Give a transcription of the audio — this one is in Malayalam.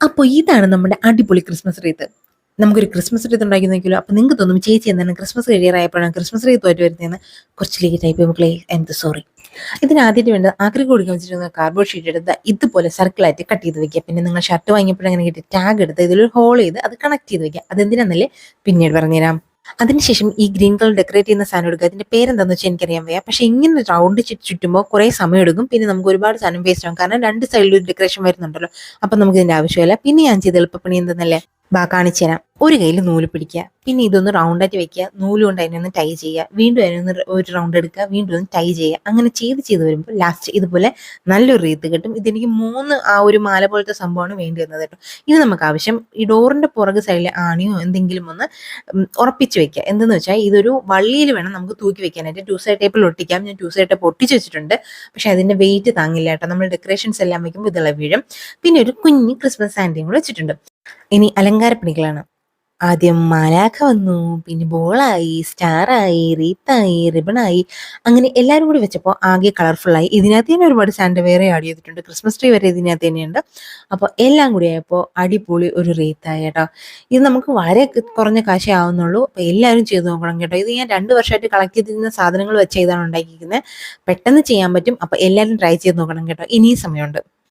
അപ്പോൾ ഇതാണ് നമ്മുടെ അടിപൊളി ക്രിസ്മസ് റീത്ത്. നമുക്കൊരു ക്രിസ്മസ് റീത്ത് ഉണ്ടാക്കി നോക്കിയല്ലോ. അപ്പോൾ നിങ്ങൾക്ക് തോന്നും ചേച്ചി എന്താണ് ക്രിസ്മസ് കഴിയാറായപ്പോഴാണ് ക്രിസ്മസ് റീത്ത് ആയിട്ട് വരുന്നതെന്ന്. കുറച്ച് ലേറ്റ് ആയി പോയി മക്കളെ, ഐ എം സോറി. ഇതിനാദ്യമായിട്ട് വേണ്ടത് ആക്രിക്ക് കൊടുക്കാൻ വെച്ചിരുന്ന കാർഡ്ബോർഡ് ഷീറ്റ് എടുത്ത് ഇതുപോലെ സർക്കിളായിട്ട് കട്ട് ചെയ്ത് വെക്കുക. പിന്നെ നിങ്ങൾ ഷർട്ട് വാങ്ങിയപ്പോഴങ്ങനെ കിട്ടി ടാഗ് എടുത്ത് ഇതിലൊരു ഹോൾ ചെയ്ത് അത് കണക്ട് ചെയ്ത് വെക്കുക. അതെന്തിനാന്നല്ലേ പിന്നീട് പറഞ്ഞുതരാം. അതിനുശേഷം ഈ ഗ്രീൻ കളർ ഡെക്കറേറ്റ് ചെയ്യുന്ന സാധനം എടുക്കുക. അതിന്റെ പേരെന്താണെന്ന് വെച്ചാൽ എനിക്കറിയാൻ വയ്യ. പക്ഷെ ഇങ്ങനെ റൗണ്ട് ചുറ്റുമ്പോൾ കുറേ സമയം എടുക്കും. പിന്നെ നമുക്ക് ഒരുപാട് സാധനം വേസ്റ്റ് ആകും. കാരണം രണ്ട് സൈഡിലും ഡെക്കറേഷൻ വരുന്നുണ്ടല്ലോ. അപ്പം നമുക്ക് ഇതിന്റെ ആവശ്യമില്ല. പിന്നെ ഞാൻ ചെയ്ത എളുപ്പപ്പണി എന്തെന്നല്ലേ കാണിച്ചു തരാം. ഒരു കയ്യിൽ നൂല് പിടിക്കുക, പിന്നെ ഇതൊന്ന് റൗണ്ടായിട്ട് വെക്കുക, നൂല് കൊണ്ട് അതിനൊന്ന് ടൈ ചെയ്യുക, വീണ്ടും അതിനൊന്ന് ഒരു റൗണ്ട് എടുക്കുക, വീണ്ടും ഒന്ന് ടൈ ചെയ്യുക. അങ്ങനെ ചെയ്ത് വരുമ്പോൾ ലാസ്റ്റ് ഇതുപോലെ നല്ലൊരു റീത്ത് കിട്ടും. ഇതെനിക്ക് 3 ആ ഒരു മാല പോലത്തെ സംഭവമാണ് വേണ്ടി വന്നത് കേട്ടോ. ഇത് നമുക്ക് ആവശ്യം ഈ ഡോറിന്റെ പുറകു സൈഡിൽ ആണിയോ എന്തെങ്കിലും ഒന്ന് ഉറപ്പിച്ച് വെക്കുക. എന്തെന്ന് വെച്ചാൽ ഇതൊരു വള്ളിയിൽ വേണം നമുക്ക് തൂക്കി വെക്കാനായിട്ട്. 2 സൈഡ് ടേപ്പിൽ ഒട്ടിക്കാം. ഞാൻ 2 സൈഡ് ടേപ്പ് ഒട്ടിച്ച് വെച്ചിട്ടുണ്ട്. പക്ഷെ അതിന്റെ വെയിറ്റ് താങ്ങില്ല കേട്ടോ. നമ്മൾ ഡെക്കറേഷൻസ് എല്ലാം വെക്കുമ്പോൾ ഇതെല്ലാം വീഴും. പിന്നെ ഒരു കുഞ്ഞ് ക്രിസ്മസ് സാൻഡയും കൂടെ വെച്ചിട്ടുണ്ട്. ഇനി അലങ്കാരപ്പണികളാണ്. ആദ്യം മാലാഖ വന്നു, പിന്നെ ബോളായി, സ്റ്റാറായി, റീത്തായി, റിബണായി, അങ്ങനെ എല്ലാവരും കൂടി വെച്ചപ്പോൾ ആകെ കളർഫുള്ളായി. ഇതിനകത്ത് തന്നെ ഒരുപാട് സാൻഡ് വേറെ ആഡ് ചെയ്തിട്ടുണ്ട്. ക്രിസ്മസ് ട്രീ വരെ ഇതിനകത്ത് തന്നെയുണ്ട്. അപ്പോൾ എല്ലാം കൂടി ആയപ്പോൾ അടിപൊളി ഒരു റീത്തായി കേട്ടോ. ഇത് നമുക്ക് വളരെ കുറഞ്ഞ കാശേ ആവുന്നുള്ളൂ. അപ്പോൾ എല്ലാവരും ചെയ്ത് നോക്കണം കേട്ടോ. ഇത് ഞാൻ 2 വർഷമായിട്ട് കളക്ട് ചെയ്തിരുന്ന സാധനങ്ങൾ വെച്ച് ഇതാണ് ഉണ്ടാക്കിയിരിക്കുന്നത്. പെട്ടെന്ന് ചെയ്യാൻ പറ്റും. അപ്പോൾ എല്ലാവരും ട്രൈ ചെയ്ത് നോക്കണം കേട്ടോ. ഇനിയും സമയമുണ്ട്.